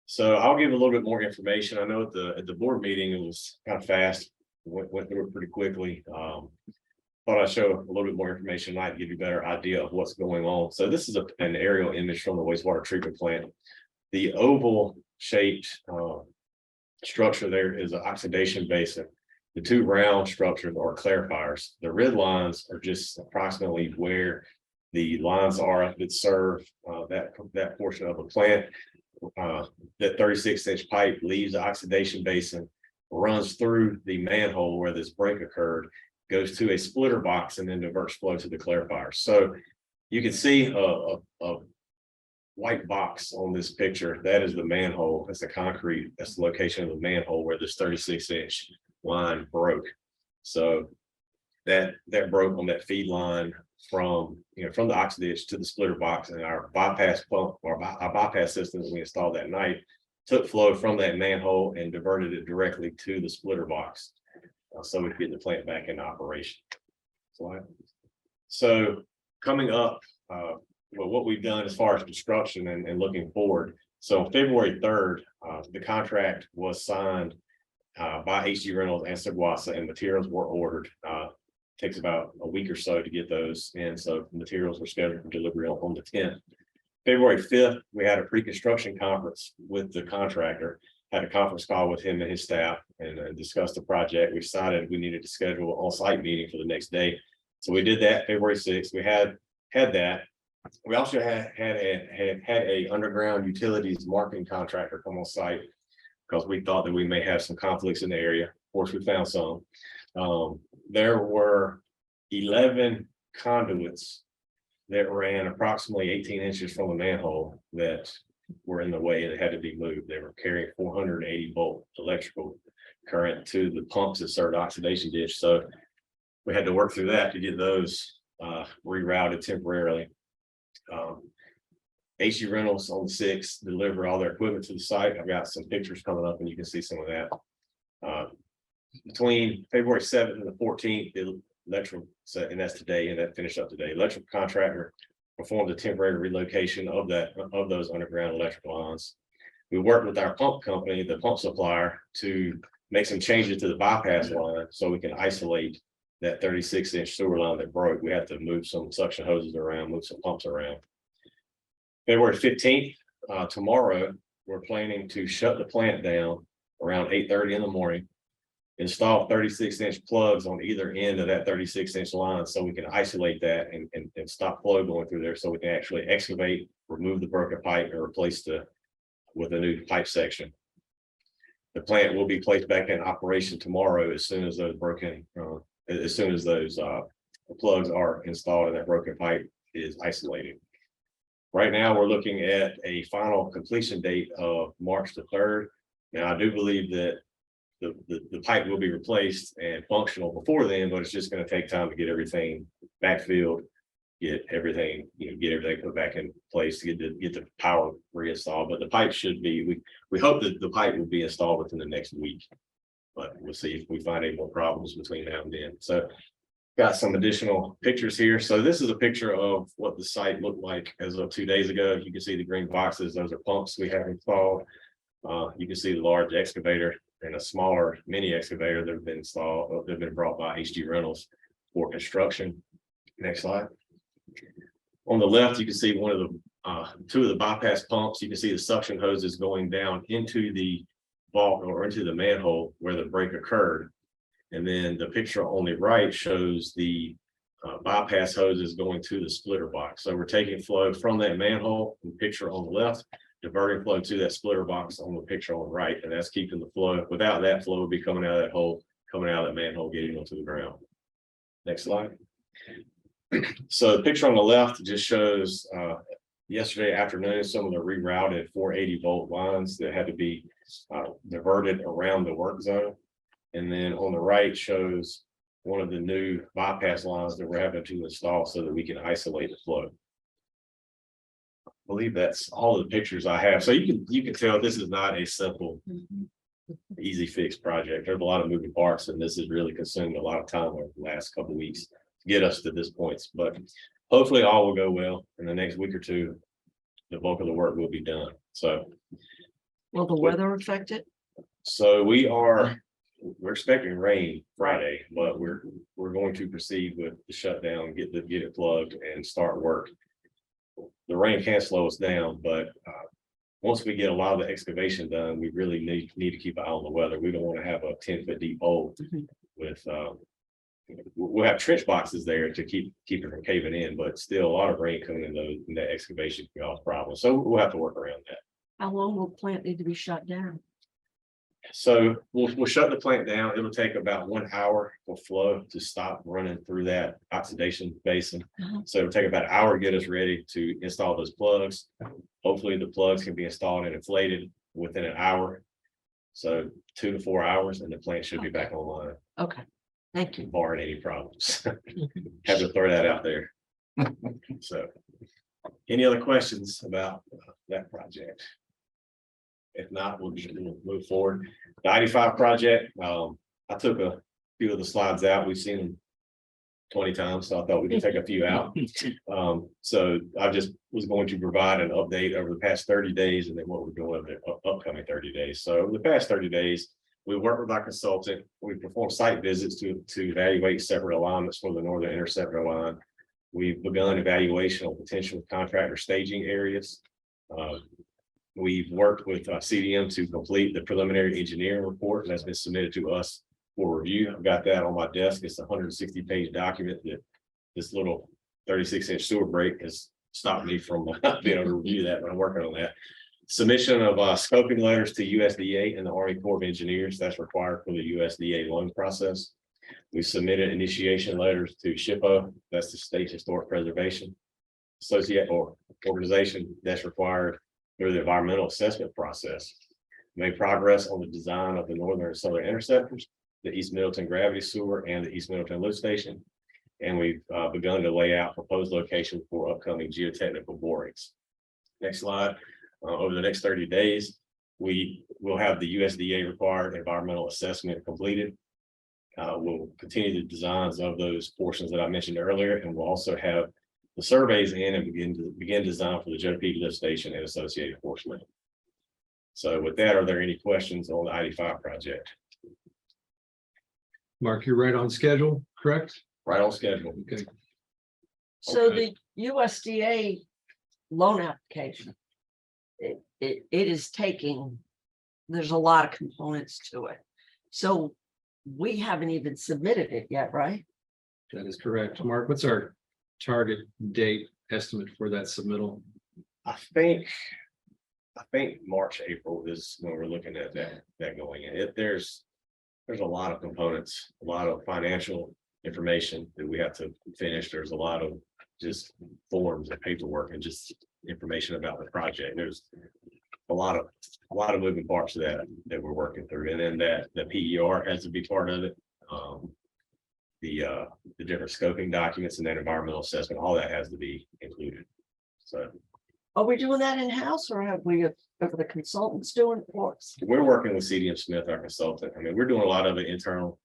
So I'll give a little bit more information. I know at the board meeting, it was kind of fast, went through it pretty quickly. Thought I'd show a little bit more information tonight, give you a better idea of what's going on. So this is an aerial image from the wastewater treatment plant. The oval shaped structure there is an oxidation basin. The two round structures are clarifiers. The red lines are just approximately where the lines are that serve that portion of the plant. That 36-inch pipe leaves the oxidation basin, runs through the manhole where this break occurred, goes to a splitter box, and then diverts flow to the clarifiers. So you can see a white box on this picture. That is the manhole. That's the concrete. That's the location of the manhole where this 36-inch line broke. So that broke on that feed line from the oxiditch to the splitter box, and our bypass pump or our bypass system that we installed that night took flow from that manhole and diverted it directly to the splitter box, so we could get the plant back in operation. So coming up, what we've done as far as construction and looking forward. So on February 3rd, the contract was signed by HG Reynolds and Seguasa, and materials were ordered. Takes about a week or so to get those in. So materials were scheduled for delivery on the 10th. February 5th, we had a pre-construction conference with the contractor, had a conference call with him and his staff and discussed the project. We decided we needed to schedule an on-site meeting for the next day. So we did that February 6th. We had that. We also had a underground utilities marketing contractor come on site because we thought that we may have some conflicts in the area. Of course, we found some. There were 11 conduits that ran approximately 18 inches from the manhole that were in the way and had to be moved. They were carrying 480 volt electrical current to the pumps that served oxidation ditch. So we had to work through that to get those rerouted temporarily. HG Reynolds on the 6th delivered all their equipment to the site. I've got some pictures coming up and you can see some of that. Between February 7th and the 14th, the electrical, and that's today, and that finished up today. Electrical contractor performed a temporary relocation of those underground electrical lines. We worked with our pump company, the pump supplier, to make some changes to the bypass line so we can isolate that 36-inch sewer line that broke. We had to move some suction hoses around, move some pumps around. February 15th, tomorrow, we're planning to shut the plant down around 8:30 in the morning, install 36-inch plugs on either end of that 36-inch line so we can isolate that and stop flow going through there so we can actually excavate, remove the broken pipe, and replace with a new pipe section. The plant will be placed back in operation tomorrow as soon as those plugs are installed and that broken pipe is isolated. Right now, we're looking at a final completion date of March the 3rd. Now, I do believe that the pipe will be replaced and functional before then, but it's just going to take time to get everything backfilled, get everything put back in place to get the power reinstalled. But the pipe should be, we hope that the pipe will be installed within the next week, but we'll see if we find any more problems between now and then. So got some additional pictures here. So this is a picture of what the site looked like as of 2 days ago. You can see the green boxes. Those are pumps we have installed. You can see the large excavator and a smaller mini excavator that have been installed, they've been brought by HG Reynolds for construction. Next slide. On the left, you can see one of the two of the bypass pumps. You can see the suction hoses going down into the vault or into the manhole where the break occurred. And then the picture on the right shows the bypass hoses going to the splitter box. So we're taking flow from that manhole, the picture on the left, diverting flow to that splitter box on the picture on the right, and that's keeping the flow. Without that, flow would be coming out of that hole, coming out of that manhole, getting onto the ground. Next slide. So the picture on the left just shows yesterday afternoon, some of the rerouted 480-volt lines that had to be diverted around the work zone. And then on the right shows one of the new bypass lines that we're having to install so that we can isolate the flow. I believe that's all the pictures I have. So you can tell this is not a simple, easy fix project. There's a lot of moving parts, and this has really consumed a lot of time over the last couple of weeks to get us to this point. But hopefully all will go well in the next week or two. The bulk of the work will be done. So
Will the weather affect it?
we're expecting rain Friday, but we're going to proceed with the shutdown, get it plugged and start work. The rain can slow us down, but once we get a lot of the excavation done, we really need to keep an eye on the weather. We don't want to have a 10-foot deep hole with we'll have trench boxes there to keep it from caving in, but still a lot of rain coming in that excavation can cause problems. So we'll have to work around that.
How long will the plant need to be shut down?
So we'll shut the plant down. It'll take about 1 hour for flow to stop running through that oxidation basin. So it'll take about an hour to get us ready to install those plugs. Hopefully the plugs can be installed and inflated within an hour. So 2 to 4 hours and the plant should be back online,
Okay, thank you.
barring any problems. Have to throw that out there. So any other questions about that project? If not, we'll move forward. The 95 project, I took a few of the slides out. We've seen them 20 times, so I thought we could take a few out. So I just was going to provide an update over the past 30 days and then what we're doing over the upcoming 30 days. So over the past 30 days, we worked with our consultant. We performed site visits to evaluate separate alignments for the northern interceptor line. We've begun evaluation of potential contractor staging areas. We've worked with CDM to complete the preliminary engineering report that's been submitted to us for review. I've got that on my desk. It's a 160-page document that this little 36-inch sewer break has stopped me from being able to review that, but I'm working on that. Submission of scoping letters to USDA and the Army Corps of Engineers. That's required for the USDA loan process. We submitted initiation letters to SHPO. That's the State Historic Preservation Associate or organization that's required through the environmental assessment process. Made progress on the design of the northern and southern interceptors, the East Middleton Gravity Sewer and the East Middleton Lift Station. And we've begun to lay out proposed location for upcoming geotechnical borings. Next slide. Over the next 30 days, we will have the USDA required environmental assessment completed. We'll continue the designs of those portions that I mentioned earlier, and we'll also have the surveys in and begin design for the Joe P. Lift Station and associated force. So with that, are there any questions on the I-85 project?
Mark, you're right on schedule, correct?
Right on schedule.
Okay.
So
Okay.
the USDA loan application, it is taking, there's a lot of components to it. So we haven't even submitted it yet, right?
That is correct. Mark, what's our target date estimate for that submittal?
I think March, April is when we're looking at that going in. There's a lot of components, a lot of financial information that we have to finish. There's a lot of just forms and paperwork and just information about the project. There's a lot of moving parts of that we're working through. And then the PER has to be part of it. The different scoping documents and that environmental assessment, all that has to be included. So
Are we doing that in-house or have the consultants doing it for us?
we're working with CDM Smith, our consultant. I mean, we're doing a lot of it internal.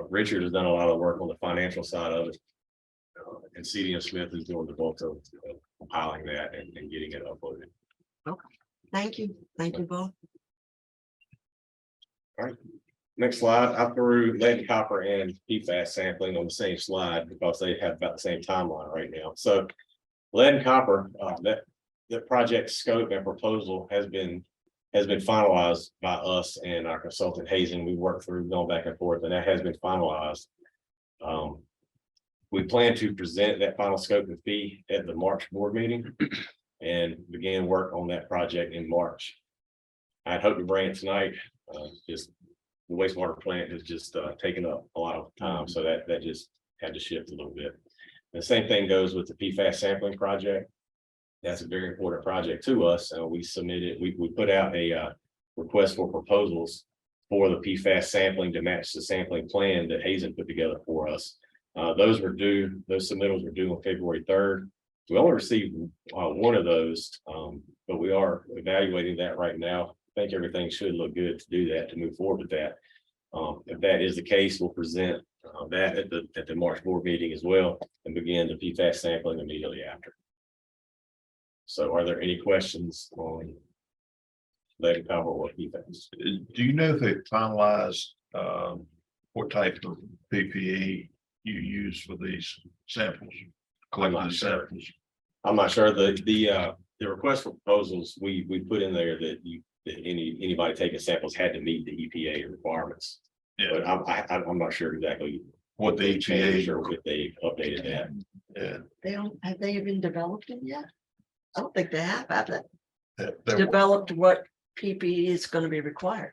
Richard has done a lot of work on the financial side of it. And CDM Smith is doing the bulk of compiling that and getting it uploaded.
Thank you. Thank you both.
Next slide, I threw lead and copper and PFAS sampling on the same slide because they have about the same timeline right now. So lead and copper, that project scope and proposal has been finalized by us and our consultant Hazen. We worked through going back and forth, and that has been finalized. We plan to present that final scope and fee at the March board meeting and begin work on that project in March. I'd hope to bring it tonight. Just the wastewater plant has just taken up a lot of time, so that just had to shift a little bit. The same thing goes with the PFAS sampling project. That's a very important project to us. We submitted, we put out a request for proposals for the PFAS sampling to match the sampling plan that Hazen put together for us. Those submittals were due on February 3rd. We only received one of those, but we are evaluating that right now. I think everything should look good to do that, to move forward with that. If that is the case, we'll present that at the March board meeting as well and begin the PFAS sampling immediately after. So are there any questions on Lady Power or PFAS?
Do you know if they finalized what type of PPE you use for these samples? Collecting the samples.
I'm not sure. The request for proposals, we put in there that anybody taking samples had to meet the EPA requirements.
Yeah.
But I'm not sure exactly
What the
changed
EPA,
or if they updated that.
yeah,
Have they even developed it yet? I don't think they have they?
they-
Developed what PPE is gonna be required.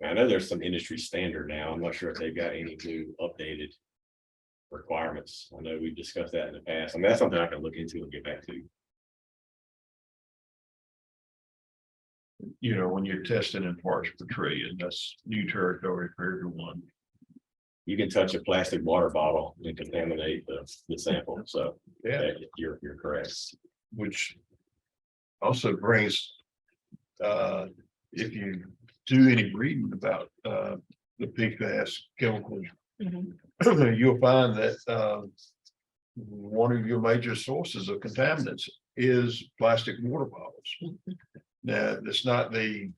I know there's some industry standard now. I'm not sure if they've got any new updated requirements. I know we've discussed that in the past. I mean, that's something I can look into and get back to.
you know, when you're testing in parts per trillion, that's new territory for everyone.
You can touch a plastic water bottle and contaminate the sample. So
Yeah,
you're correct.
which also brings, if you do any reading about, the PFAS chemicals, you'll find that, one of your major sources of contaminants is plastic water bottles. Now, it's not the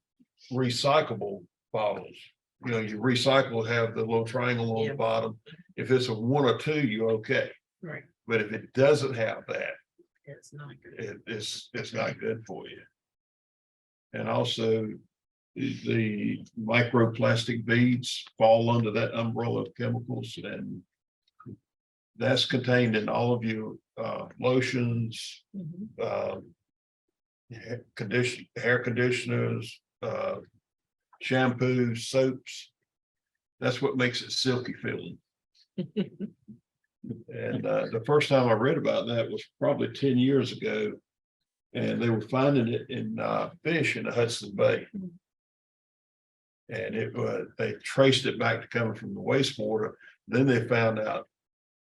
recyclable bottles. You know, you recycle, have the little triangle on
Yeah.
the bottom. If it's a 1 or 2, you're okay.
Right.
But if it doesn't have that,
It's not good.
it's not good for you. And also, the microplastic beads fall under that umbrella of chemicals, and that's contained in all of your lotions, hair conditioners, shampoos, soaps. That's what makes it silky feeling. And the first time I read about that was probably 10 years ago. And they were finding it in fish in the Hudson Bay. And it was, they traced it back to coming from the wastewater. Then they found out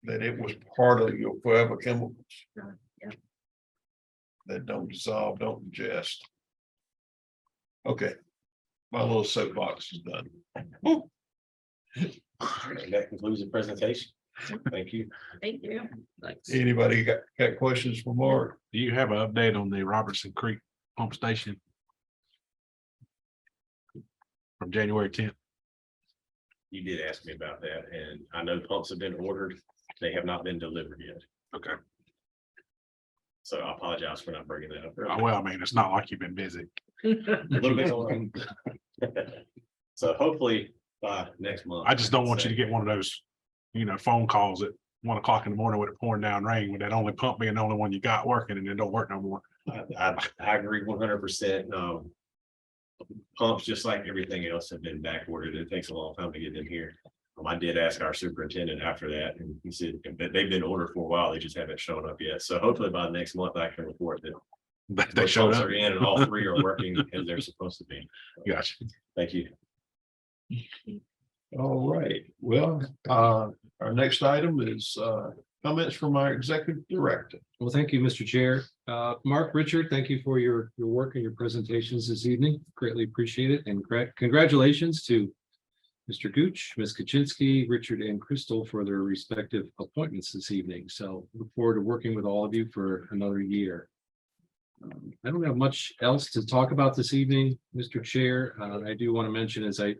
that it was part of your forever chemicals.
Yeah.
That don't dissolve, don't digest. Okay, my little soapbox is done.
And that concludes the presentation. Thank you.
Thank you. Thanks.
Anybody got questions for Mark?
Do you have an update on the Robertson Creek pump station? From January 10th?
You did ask me about that, and I know pumps have been ordered. They have not been delivered yet.
Okay.
So I apologize for not bringing that up.
Oh, well, I mean, it's not like you've been busy.
A little bit on. So hopefully by next month.
I just don't want you to get one of those, phone calls at 1 o'clock in the morning with it pouring down rain, with that only pump being the only one you got working and it don't work no more.
I agree 100%. Pumps, just like everything else, have been back ordered. It takes a long time to get them here. I did ask our superintendent after that, and he said that they've been ordered for a while. They just haven't shown up yet. So hopefully by next month I can report that
They
those
showed
pumps
up.
are in and all three are working as they're supposed to be.
Gotcha.
Thank you.
All right, well, our next item is comments from our executive director.
Well, thank you, Mr. Chair. Mark, Richard, thank you for your work and your presentations this evening. Greatly appreciate it. And congratulations to Mr. Gooch, Ms. Kaczynski, Richard and Crystal for their respective appointments this evening. So look forward to working with all of you for another year. I don't have much else to talk about this evening, Mr. Chair. I do want to mention, as I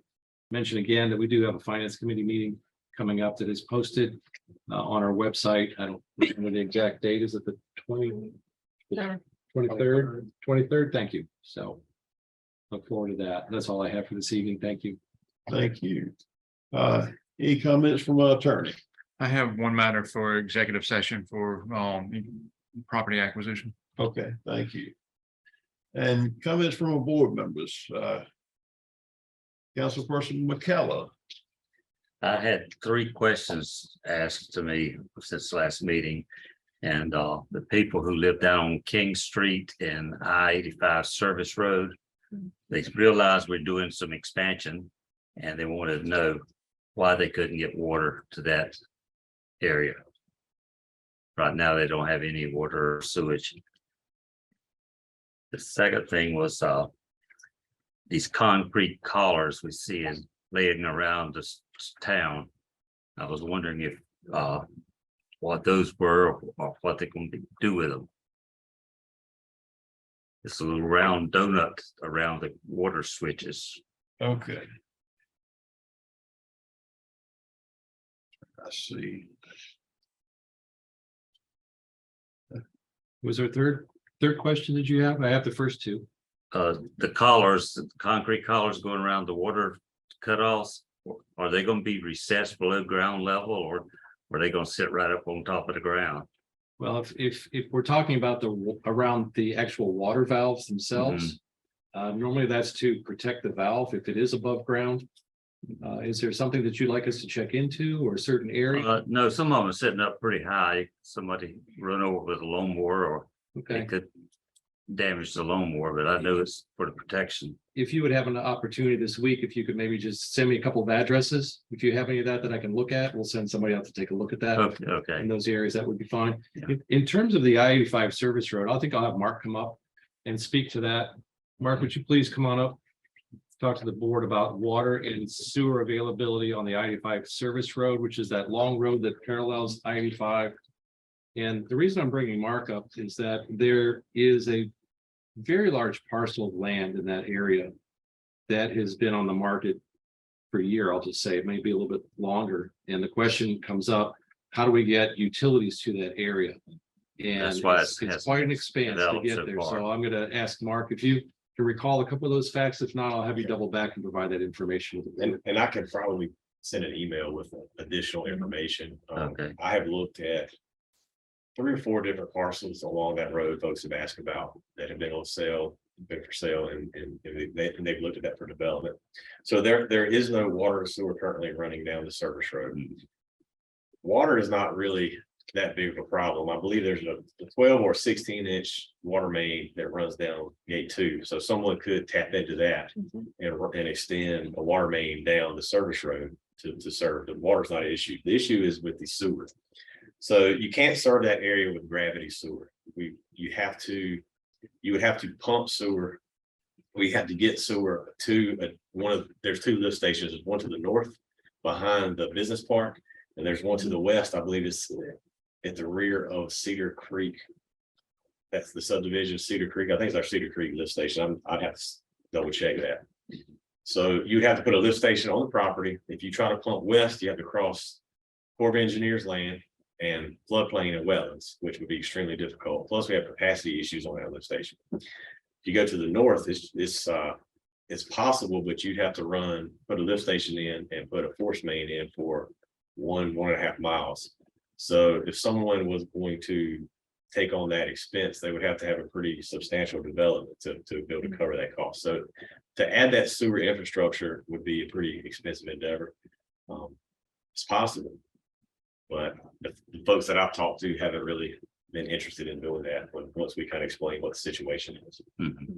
mentioned again, that we do have a finance committee meeting coming up that is posted on our website. I don't remember the exact date. Is it the 23rd? Thank you. So look forward to that. That's all I have for this evening. Thank you.
Thank you. Any comments from our attorney?
I have one matter for executive session for property acquisition.
Okay, thank you. And comments from our board members, Councilperson McKellar.
I had three questions asked to me since last meeting. And the people who live down on King Street and I-85 Service Road, they realized we're doing some expansion and they wanted to know why they couldn't get water to that area. Right now, they don't have any water or sewage. The second thing was these concrete collars we see laying around this town. I was wondering if what those were or what they're going to do with them. It's a little round donut around the water switches.
Okay. I see.
Was there a third question that you have? I have the first two.
The collars, the concrete collars going around the water cutoffs, are they going to be recessed below ground level, or are they going to sit right up on top of the ground?
Well, if we're talking about around the actual water valves themselves, normally that's to protect the valve if it is above ground. Is there something that you'd like us to check into or a certain area?
No, some of them are sitting up pretty high. Somebody run over with a lawnmower, or
Okay.
it could damage the lawnmower, but I know it's for the protection.
If you would have an opportunity this week, if you could maybe just send me a couple of addresses, if you have any of that I can look at, we'll send somebody out to take a look at that.
Okay.
In those areas, that would be fine.
Yeah.
In terms of the I-85 service road, I think I'll have Mark come up and speak to that. Mark, would you please come on up? Talk to the board about water and sewer availability on the I-85 service road, which is that long road that parallels I-85. And the reason I'm bringing Mark up is that there is a very large parcel of land in that area that has been on the market for a year. I'll just say it may be a little bit longer. And the question comes up, how do we get utilities to that area? And
That's why
it's
it hasn't
quite an expanse to
developed
get
so
there.
far.
So I'm gonna ask Mark if you can recall a couple of those facts. If not, I'll have you double back and provide that information. with the board.
And I can probably send an email with additional information.
Okay.
I have looked at 3 or 4 different parcels along that road folks have asked about that have been on sale, been for sale, and they've looked at that for development. So there is no water or sewer currently running down the service road. Water is not really that big of a problem. I believe there's a 12 or 16-inch water main that runs down gate 2. So someone could tap into that and extend a water main down the service road to serve. The water's not an issue. The issue is with the sewer. So you can't serve that area with gravity sewer. You would have to pump sewer. We have to get sewer to there's 2 lift stations, one to the north behind the business park, and there's one to the west. I believe it's at the rear of Cedar Creek. That's the subdivision Cedar Creek. I think it's our Cedar Creek lift station. I'd have to double check that. So you'd have to put a lift station on the property. If you try to pump west, you have to cross Corps of Engineers land and floodplain and wetlands, which would be extremely difficult. Plus, we have capacity issues on that lift station. If you go to the north, it's possible, but you'd have to put a lift station in and put a force main in for 1.5 miles. So if someone was going to take on that expense, they would have to have a pretty substantial development to be able to cover that cost. So to add that sewer infrastructure would be a pretty expensive endeavor. It's possible, but the folks that I've talked to haven't really been interested in doing that once we kind of explain what the situation is.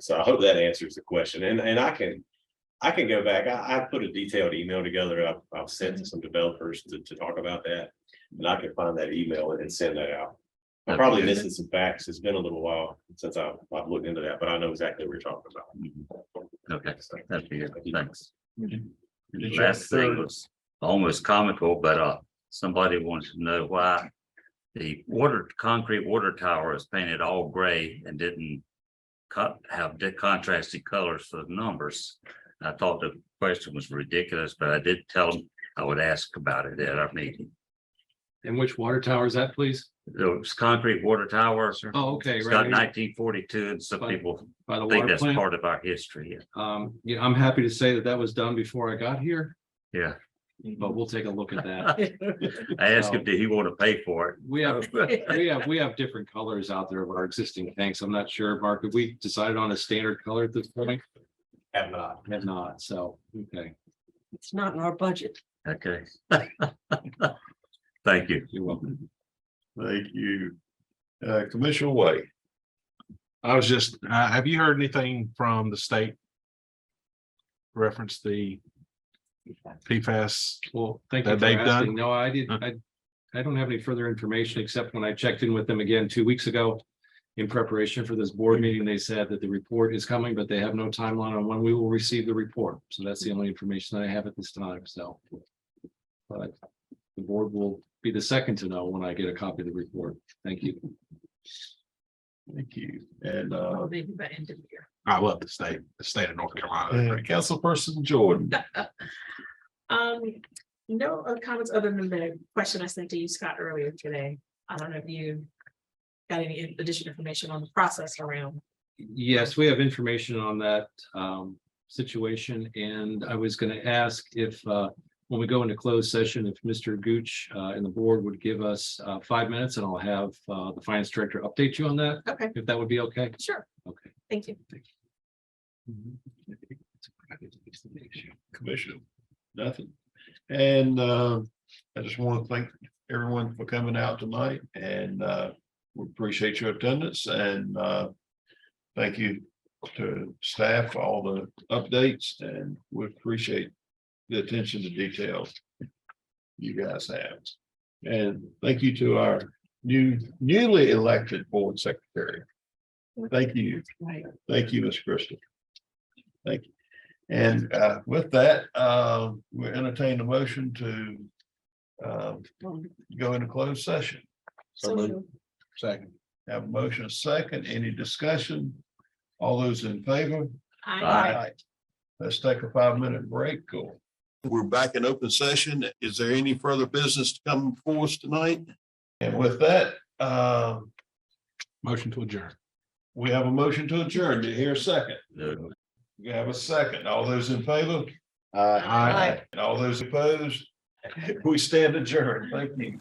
So I hope that answers the question. And I can go back. I put a detailed email together. I've sent to some developers to talk about that. And I can find that email and send that out. I'm probably missing some facts. It's been a little while since I've looked into that, but I know exactly what you're talking about.
Okay, that'd be it. Thanks.
Did you
Last
have a
thing
third?
was almost comical, but somebody wanted to know why the concrete water tower is painted all gray and didn't have contrasting colors for the numbers. I thought the question was ridiculous, but I did tell them I would ask about it at our meeting.
And which water tower is that, please?
It was concrete water tower.
Oh, okay,
It's got
right.
1942, and some
By-
people
By the
think
water
that's
plant.
part of our history.
Yeah, I'm happy to say that was done before I got here,
Yeah.
but we'll take a look at that.
I asked him, did he want to pay for it?
We have different colors out there of our existing tanks. I'm not sure, Mark, have we decided on a standard color at this point?
Have not.
Have not, so, okay.
It's not in our budget.
Okay. Thank you.
You're welcome.
Thank you. Commissioner Way.
I was just, have you heard anything from the state? Reference the PFAS?
Well, thank you
That
for
they've done?
asking. No, I didn't. I don't have any further information except when I checked in with them again 2 weeks ago. In preparation for this board meeting, they said that the report is coming, but they have no timeline on when we will receive the report. So that's the only information that I have at this time, so. But the board will be the second to know when I get a copy of the report. Thank you.
Thank you. And
Maybe by end of the year.
I love the state of North Carolina.
Councilperson Jordan.
No comments other than the question I sent to you, Scott, earlier today. I don't know if you got any additional information on the process around.
Yes, we have information on that situation, and I was going to ask if when we go into closed session, if Mr. Gooch and the board would give us 5 minutes, and I'll have the finance director update you on that,
Okay,
if that would be okay.
sure.
Okay.
Thank you.
Commission, nothing. And I just want to thank everyone for coming out tonight, and we appreciate your attendance, and thank you to staff for all the updates, and we appreciate the attention to detail you guys have. And thank you to our newly elected board secretary. Thank you.
Right.
Thank you, Ms. Crystal. Thank you. And with that, we entertain the motion to go into closed session.
So
Second. Have a motion, a second. Any discussion? All those in favor?
I.
Let's take a 5-minute break. Cool. We're back in open session. Is there any further business to come before us tonight? And with that,
Motion to adjourn.
we have a motion to adjourn. Do you hear a second?
No.
You have a second. All those in favor?
Aye.
And all those opposed? We stand adjourned. Thank you.